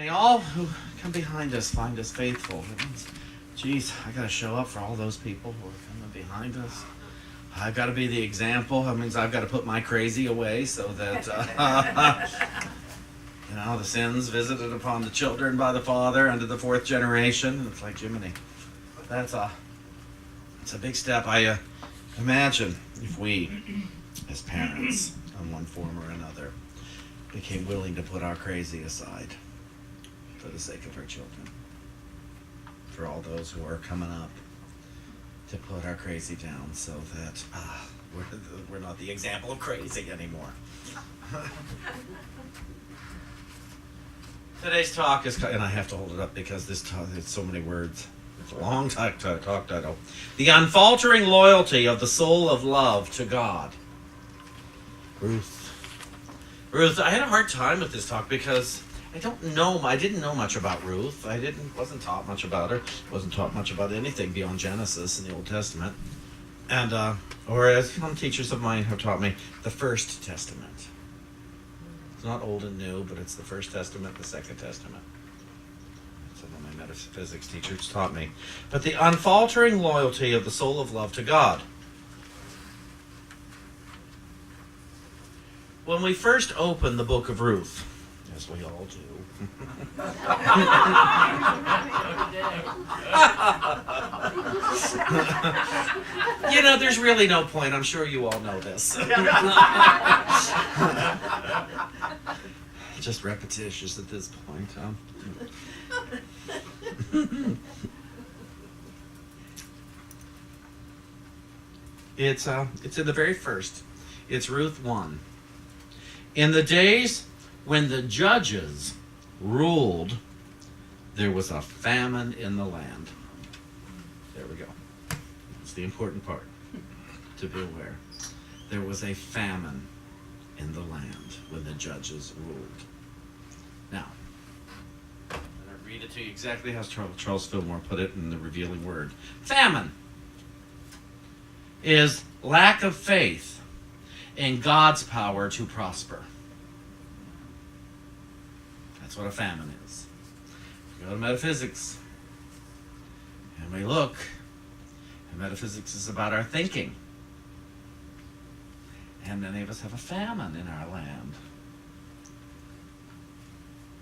May all who come behind us find us faithful. That means, geez, I got to show up for all those people who are coming behind us. I've got to be the example. That means I've got to put my crazy away so that, the sins visited upon the children by the father unto the fourth generation. It's like Jiminy. That's a big step. I imagine if we, as parents, in one form or another, became willing to put our crazy aside for the sake of our children, for all those who are coming up, to put our crazy down so that we're not the example of crazy anymore. Today's talk is, and I have to hold it up because this talk, it's so many words. It's a long talk title. The Unfaltering Loyalty of the Soul of Love to God. Ruth, I had a hard time with this talk because I didn't know much about Ruth. Wasn't taught much about her. Wasn't taught much about anything beyond Genesis in the Old Testament. And, or as some teachers of mine have taught me, the First Testament. It's not Old and New, but it's the First Testament, the Second Testament. Some of my metaphysics teachers taught me. But the unfaltering loyalty of the soul of love to God. When we first open the book of Ruth, as we all do, there's really no point. I'm sure you all know this. Just repetitious at this point, huh? It's in the very first. It's Ruth 1. In the days when the judges ruled, there was a famine in the land. There we go. That's the important part to be aware. There was a famine in the land when the judges ruled. Now, I'm going to read it to you exactly how Charles Fillmore put it in the revealing word. Famine is lack of faith in God's power to prosper. That's what a famine is. We go to metaphysics, and we look, and metaphysics is about our thinking. And many of us have a famine in our land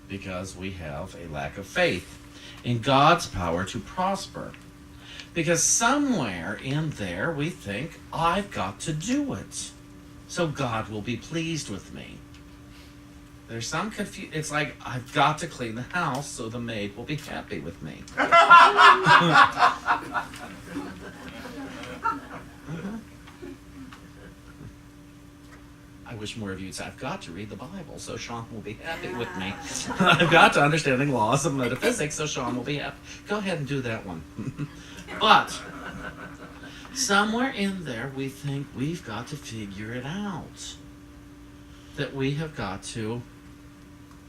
because we have a lack of faith in God's power to prosper. Because somewhere in there we think, I've got to do it, so God will be pleased with me. There's some confusion. It's like, I've got to clean the house so the maid will be happy with me. I wish more of you would say, I've got to read the Bible so Shawn will be happy with me. I've got to understand the laws of metaphysics so Shawn will be happy. Go ahead and do that one. But somewhere in there we think we've got to figure it out. That we have got to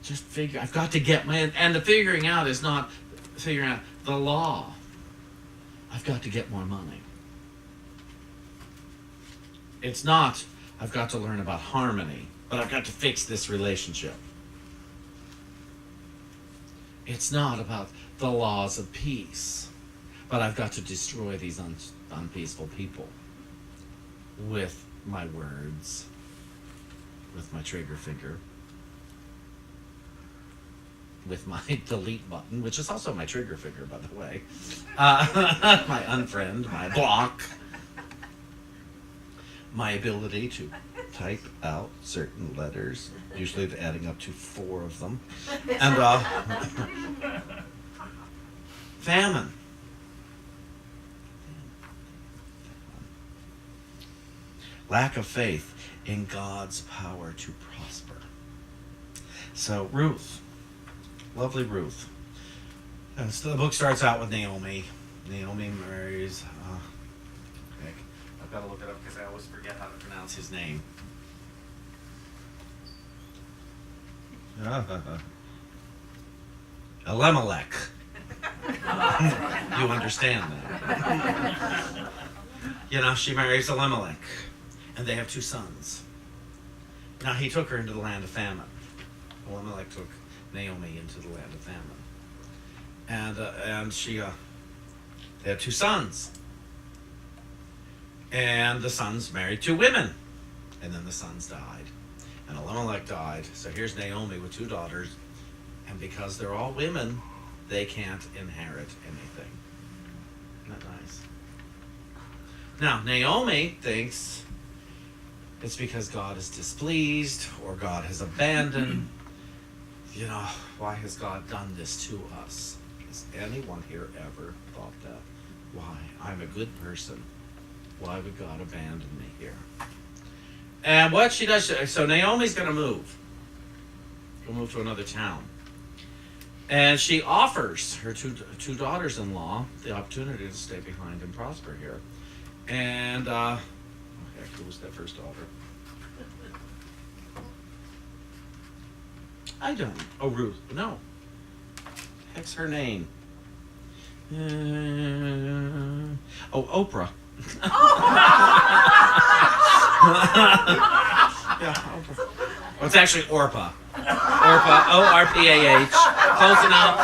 just figure, I've got to get and the figuring out is not figuring out the law. I've got to get more money. It's not, I've got to learn about harmony, but I've got to fix this relationship. It's not about the laws of peace, but I've got to destroy these unpeaceful people with my words, with my trigger finger, with my delete button, which is also my trigger finger, by the way, my unfriend, my block, my ability to type out certain letters, usually adding up to 4 of them, and famine. Lack of faith in God's power to prosper. So Ruth, lovely Ruth. So the book starts out with Naomi. Naomi marries Nick. I've got to look it up because I always forget how to pronounce his name. Elimelech. You understand that. She marries Elimelech. And they have 2 sons. Now he took her into the land of famine. Elimelech took Naomi into the land of famine. And she they had 2 sons. And the sons married 2 women. And then the sons died. And Elimelech died. So here's Naomi with 2 daughters. And because they're all women, they can't inherit anything. Isn't that nice? Now, Naomi thinks it's because God is displeased or God has abandoned. You know, why has God done this to us? Has anyone here ever thought that? Why? I'm a good person. Why would God abandon me here? And what she does, so Naomi's going to move. She'll move to another town. And she offers her two daughters-in-law the opportunity to stay behind and prosper here. And, oh heck, who was that first daughter? I don't. Oh, Ruth. No. Heck's her name? Oprah. Yeah, Oprah. Well, it's actually Orpah. Orpah, O-R-P-A-H. Close enough.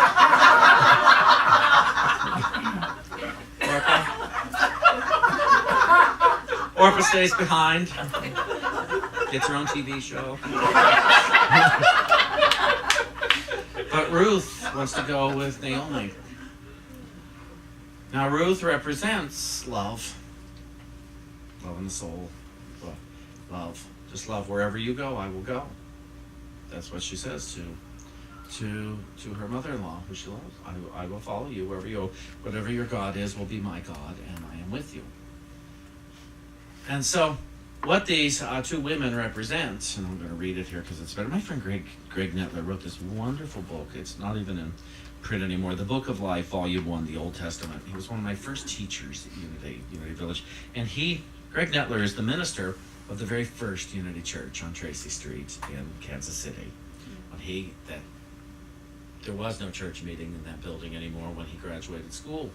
Orpah stays behind. Gets her own TV show. But Ruth wants to go with Naomi. Now Ruth represents love. Love in the soul. Love. Just love. Wherever you go, I will go. That's what she says to her mother-in-law, who she loves. I will follow you wherever you go. Whatever your God is will be my God, and I am with you. And so, what these 2 women represent, and I'm going to read it here because it's better. My friend Greg Nettler wrote this wonderful book. It's not even in print anymore. The Book of Life, Volume 1, the Old Testament. He was one of my first teachers at Unity Village. And Greg Nettler is the minister of the very first Unity Church on Tracy Street in Kansas City. There was no church meeting in that building anymore when he graduated school.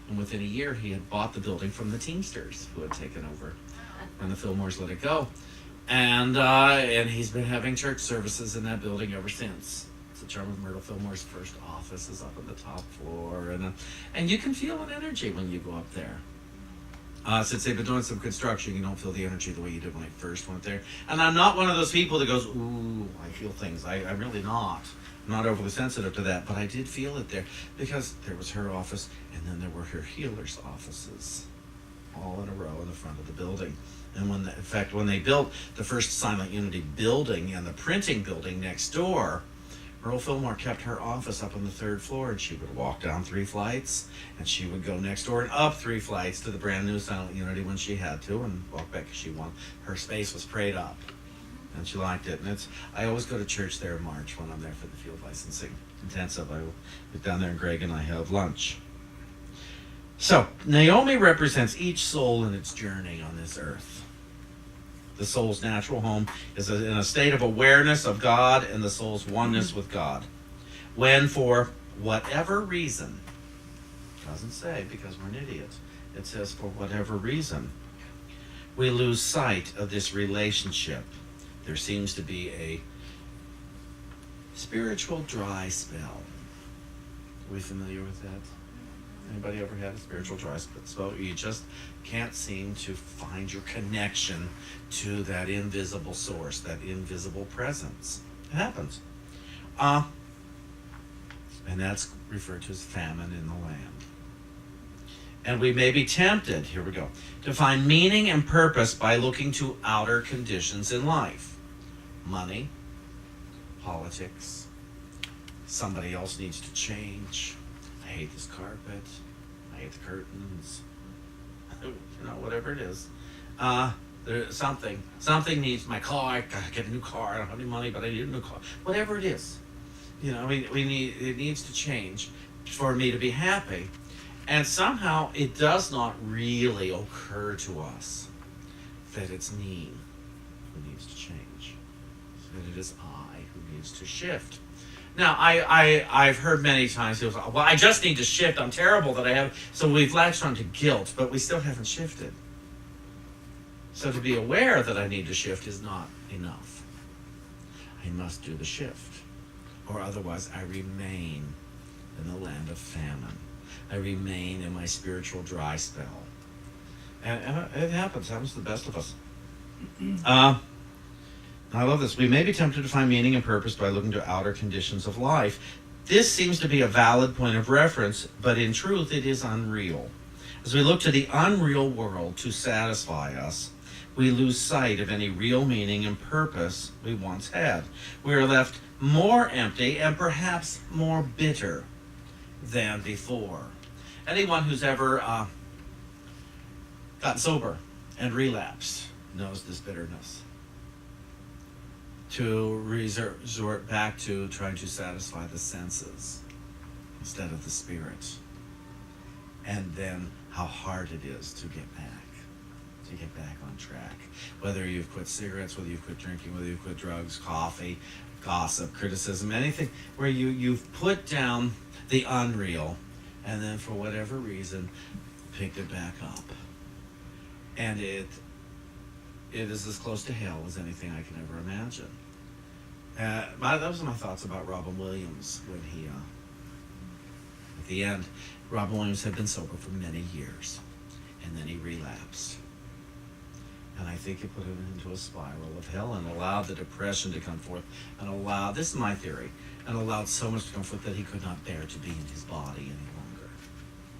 And within a year, he had bought the building from the Teamsters, who had taken over when the Fillmores let it go. And he's been having church services in that building ever since. It's the Charlotte Myrtle Fillmore's first office is up on the top floor. And you can feel an energy when you go up there. Since they've been doing some construction, you don't feel the energy the way you did when I first went there. And I'm not one of those people that goes, ooh, I feel things. I'm really not. I'm not overly sensitive to that, but I did feel it there because there was her office and then there were her healers' offices all in a row in the front of the building. And in fact, when they built the first Silent Unity building and the printing building next door, Earl Fillmore kept her office up on the 3rd floor, and she would walk down 3 flights, and she would go next door and up 3 flights to the brand new Silent Unity when she had to, and walk back as she wanted. Her space was prayed up, and she liked it. And I always go to church there in March when I'm there for the field licensing intensive. I get down there, and Greg and I have lunch. So Naomi represents each soul in its journey on this earth. The soul's natural home is in a state of awareness of God and the soul's oneness with God. When, for whatever reason, it doesn't say because we're an idiot, it says for whatever reason, we lose sight of this relationship. There seems to be a spiritual dry spell. Are we familiar with that? Anybody ever had a spiritual dry spell? You just can't seem to find your connection to that invisible source, that invisible presence. It happens. And that's referred to as famine in the land. And we may be tempted, here we go, to find meaning and purpose by looking to outer conditions in life. Money, politics, somebody else needs to change. I hate this carpet. I hate the curtains. Whatever it is. There's something needs my car. I gotta get a new car. I don't have any money, but I need a new car. Whatever it is. It needs to change for me to be happy. And somehow it does not really occur to us that it's me who needs to change. That it is I who needs to shift. Now, I've heard many times people say, well, I just need to shift. I'm terrible that I have. So we've latched onto guilt, but we still haven't shifted. So to be aware that I need to shift is not enough. I must do the shift. or otherwise I remain in the land of famine. I remain in my spiritual dry spell. And it happens to the best of us. I love this. We may be tempted to find meaning and purpose by looking to outer conditions of life. This seems to be a valid point of reference, but in truth it is unreal. As we look to the unreal world to satisfy us, we lose sight of any real meaning and purpose we once had. We are left more empty and perhaps more bitter than before. Anyone who's ever got sober and relapsed knows this bitterness. To resort back to trying to satisfy the senses instead of the spirit. And then how hard it is to get back on track. Whether you've quit cigarettes, whether you've quit drinking, whether you've quit drugs, coffee, gossip, criticism, anything where you've put down the unreal and then for whatever reason picked it back up. And it is as close to hell as anything I can ever imagine. Those are my thoughts about Robin Williams when he, at the end, Robin Williams had been sober for many years, and then he relapsed. And I think it put him into a spiral of hell and allowed the depression to come forth, and this is my theory, and allowed so much to come forth that he could not bear to be in his body any longer.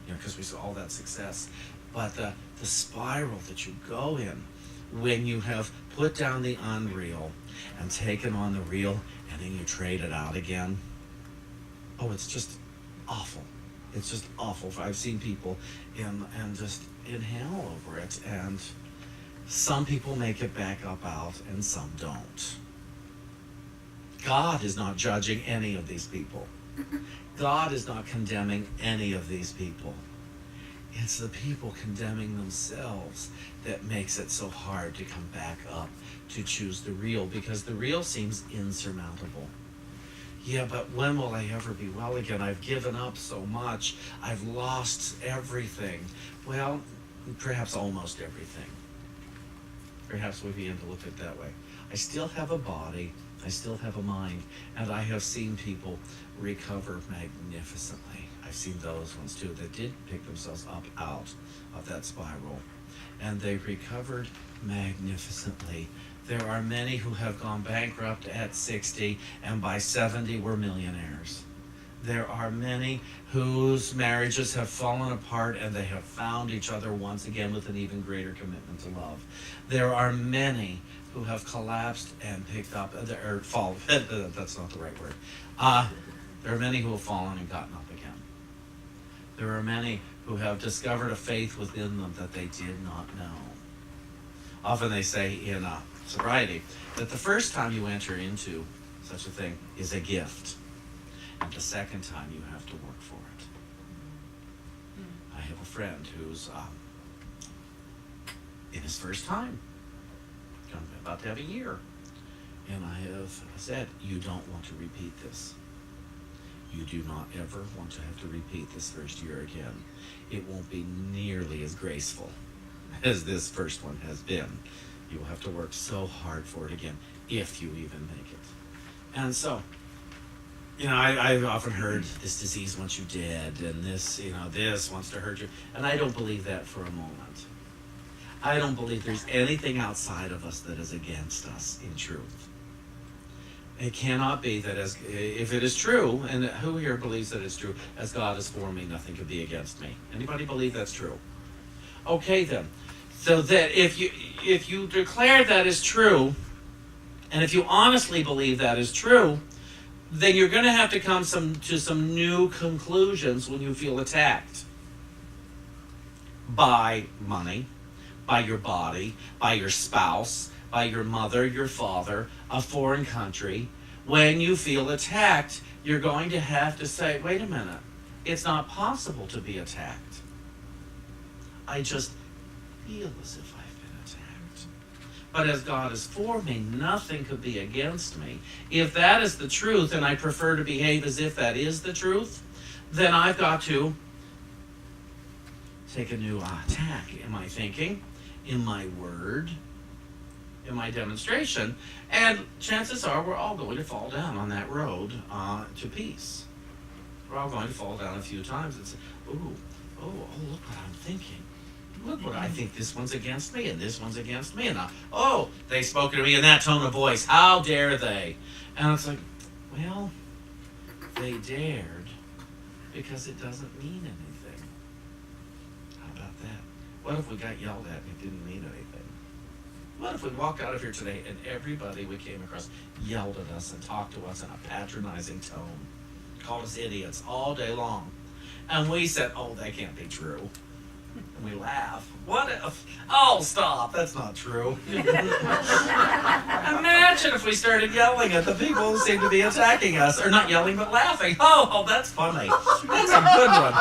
Because we saw all that success. But the spiral that you go in, when you have put down the unreal and taken on the real and then you trade it out again, it's just awful. It's just awful. I've seen people just in hell over it, and some people make it back up out and some don't. God is not judging any of these people. God is not condemning any of these people. It's the people condemning themselves that makes it so hard to come back up to choose the real, because the real seems insurmountable. Yeah, but when will I ever be well again? I've given up so much. I've lost everything. Well, perhaps almost everything. Perhaps we begin to look at it that way. I still have a body. I still have a mind. And I have seen people recover magnificently. I've seen those ones too that did pick themselves up out of that spiral. And they recovered magnificently. There are many who have gone bankrupt at 60 and by 70 were millionaires. There are many whose marriages have fallen apart and they have found each other once again with an even greater commitment to love. There are many who have collapsed and picked up, or fall, that's not the right word. There are many who have fallen and gotten up again. There are many who have discovered a faith within them that they did not know. Often they say in sobriety that the first time you enter into such a thing is a gift. And the second time you have to work for it. I have a friend who's in his first time, about to have a year. And I have said, you don't want to repeat this. You do not ever want to have to repeat this first year again. It won't be nearly as graceful as this first one has been. You will have to work so hard for it again, if you even make it. And so, I've often heard this disease wants you dead, and this wants to hurt you. And I don't believe that for a moment. I don't believe there's anything outside of us that is against us in truth. It cannot be that if it is true, and who here believes that it's true, as God is for me, nothing could be against me. Anybody believe that's true? Okay then. So that if you declare that is true, and if you honestly believe that is true, then you're going to have to come to some new conclusions when you feel attacked by money, by your body, by your spouse, by your mother, your father, a foreign country. When you feel attacked, you're going to have to say, wait a minute, it's not possible to be attacked. I just feel as if I've been attacked. But as God is for me, nothing could be against me. If that is the truth, and I prefer to behave as if that is the truth, then I've got to take a new attack in my thinking, in my word, in my demonstration, and chances are we're all going to fall down on that road to peace. We're all going to fall down a few times and say, oh, look what I'm thinking. Look what I think, this one's against me, and this one's against me, and they spoke to me in that tone of voice. How dare they? And it's like, well, they dared because it doesn't mean anything. How about that? What if we got yelled at and it didn't mean anything? What if we walked out of here today and everybody we came across yelled at us and talked to us in a patronizing tone, called us idiots all day long, and we said, oh, that can't be true. And we laugh. What if? Oh, stop. That's not true. Imagine if we started yelling at the people who seem to be attacking us. Or not yelling, but laughing. Oh, that's funny. That's a good one.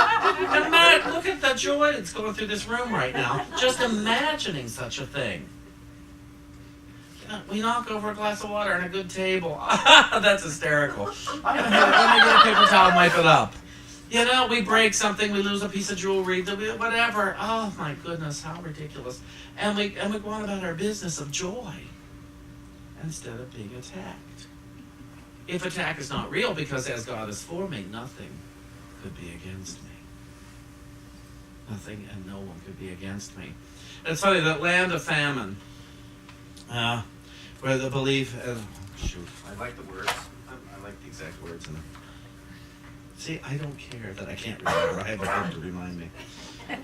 And look at the joy that's going through this room right now. Just imagining such a thing. We knock over a glass of water and a good table. That's hysterical. Let me get a paper towel and wipe it up. We break something, we lose a piece of jewelry, whatever. Oh my goodness, how ridiculous. And we go on about our business of joy instead of being attacked. If attack is not real, because as God is for me, nothing could be against me. Nothing and no one could be against me. It's funny, that land of famine, where the belief, I like the words. I like the exact words in it. See, I don't care that I can't remember. I have a book to remind me.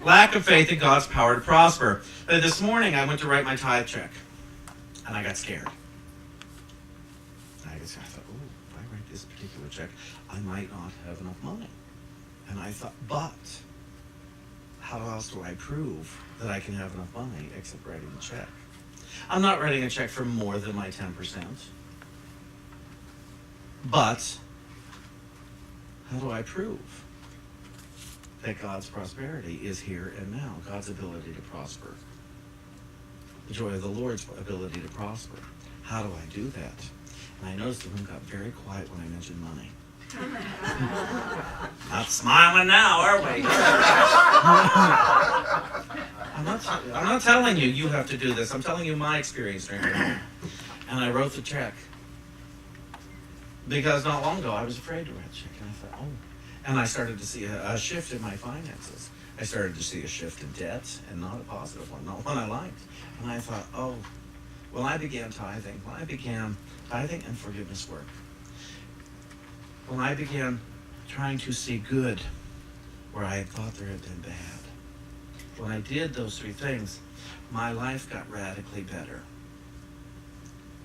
Lack of faith in God's power to prosper. This morning, I went to write my tithe check, and I got scared. I thought, if I write this particular check, I might not have enough money. And I thought, but how else do I prove that I can have enough money except writing a check? I'm not writing a check for more than my 10%. But how do I prove that God's prosperity is here and now? God's ability to prosper. The joy of the Lord's ability to prosper. How do I do that? And I noticed the room got very quiet when I mentioned money. Not smiling now, are we? I'm not telling you have to do this. I'm telling you my experience right now. And I wrote the check. Because not long ago, I was afraid to write a check. And I thought, and I started to see a shift in my finances. I started to see a shift in debt, and not a positive one, not one I liked. And I thought, when I began tithing, and forgiveness work, when I began trying to see good where I thought there had been bad, when I did those three things, my life got radically better.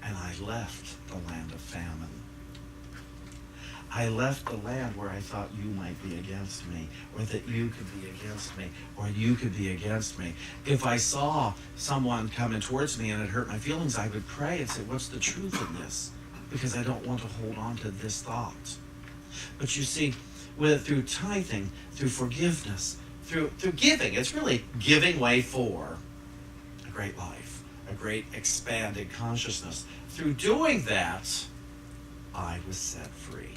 And I left the land of famine. I left the land where I thought you might be against me, or that you could be against me, or you could be against me. If I saw someone coming towards me and it hurt my feelings, I would pray and say, what's the truth in this? Because I don't want to hold on to this thought. But you see, through tithing, through forgiveness, through giving, it's really giving way for a great life, a great expanded consciousness. Through doing that, I was set free.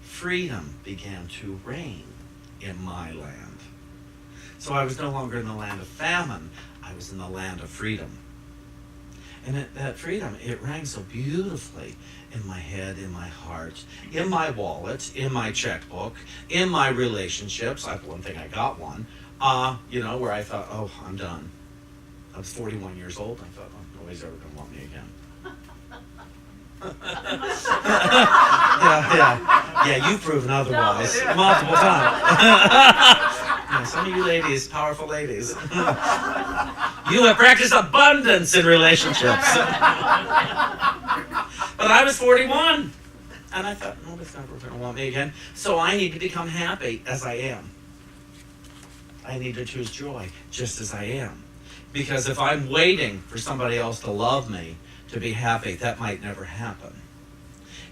Freedom began to reign in my land. So I was no longer in the land of famine. I was in the land of freedom. And that freedom, it rang so beautifully in my head, in my heart, in my wallet, in my checkbook, in my relationships. One thing, I got one, where I thought, I'm done. I was 41 years old. I thought, nobody's ever going to want me again. Yeah, you've proven otherwise multiple times. Some of you ladies, powerful ladies, you have practiced abundance in relationships. But I was 41, and I thought, nobody's ever going to want me again. So I need to become happy as I am. I need to choose joy just as I am. Because if I'm waiting for somebody else to love me, to be happy, that might never happen.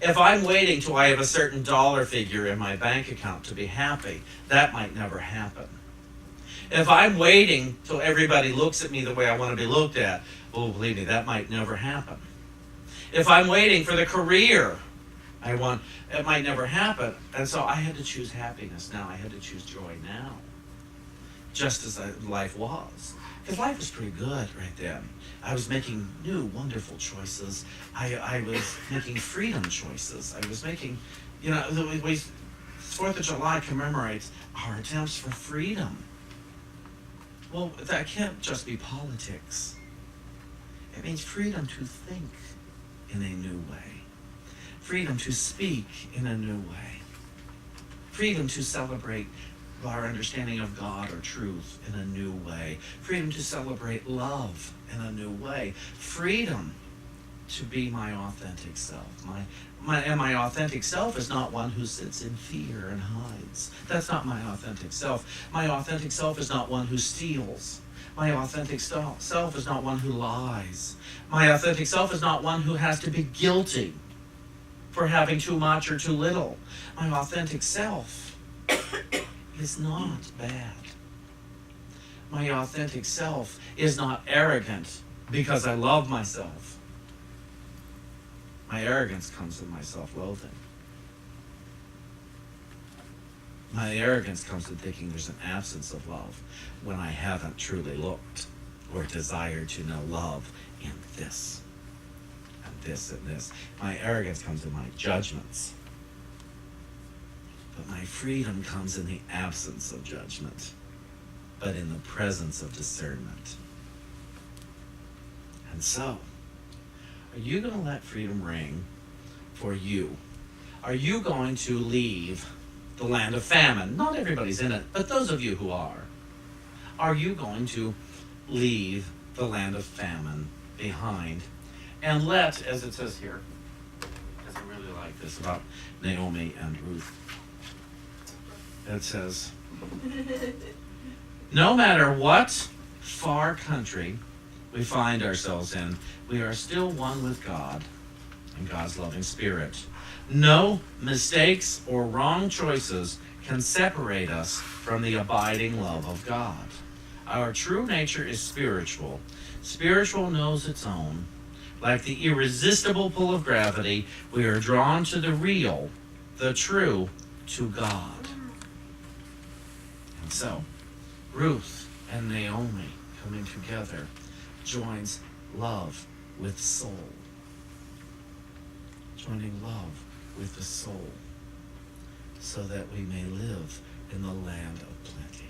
If I'm waiting till I have a certain dollar figure in my bank account to be happy, that might never happen. If I'm waiting till everybody looks at me the way I want to be looked at, believe me, that might never happen. If I'm waiting for the career I want, it might never happen. And so I had to choose happiness now. I had to choose joy now. just as life was. Because life was pretty good right then. I was making new, wonderful choices. I was making freedom choices. I was making, you know, the way 4th of July commemorates our attempts for freedom. Well, that can't just be politics. It means freedom to think in a new way. Freedom to speak in a new way. Freedom to celebrate our understanding of God or truth in a new way. Freedom to celebrate love in a new way. Freedom to be my authentic self. My authentic self is not one who sits in fear and hides. That's not my authentic self. My authentic self is not one who steals. My authentic self is not one who lies. My authentic self is not one who has to be guilty for having too much or too little. My authentic self is not bad. My authentic self is not arrogant because I love myself. My arrogance comes in my self-loathing. My arrogance comes in thinking there's an absence of love when I haven't truly looked or desired to know love in this and this and this. My arrogance comes in my judgments. But my freedom comes in the absence of judgment, but in the presence of discernment. And so, are you going to let freedom ring for you? Are you going to leave the land of famine? Not everybody's in it, but those of you who are. Are you going to leave the land of famine behind and let, as it says here, because I really like this about Naomi and Ruth, it says, no matter what far country we find ourselves in, we are still one with God and God's loving Spirit. No mistakes or wrong choices can separate us from the abiding love of God. Our true nature is spiritual. Spiritual knows its own. Like the irresistible pull of gravity, we are drawn to the real, the true, to God. And so, Ruth and Naomi coming together joins love with soul. Joining love with the soul so that we may live in the land of plenty.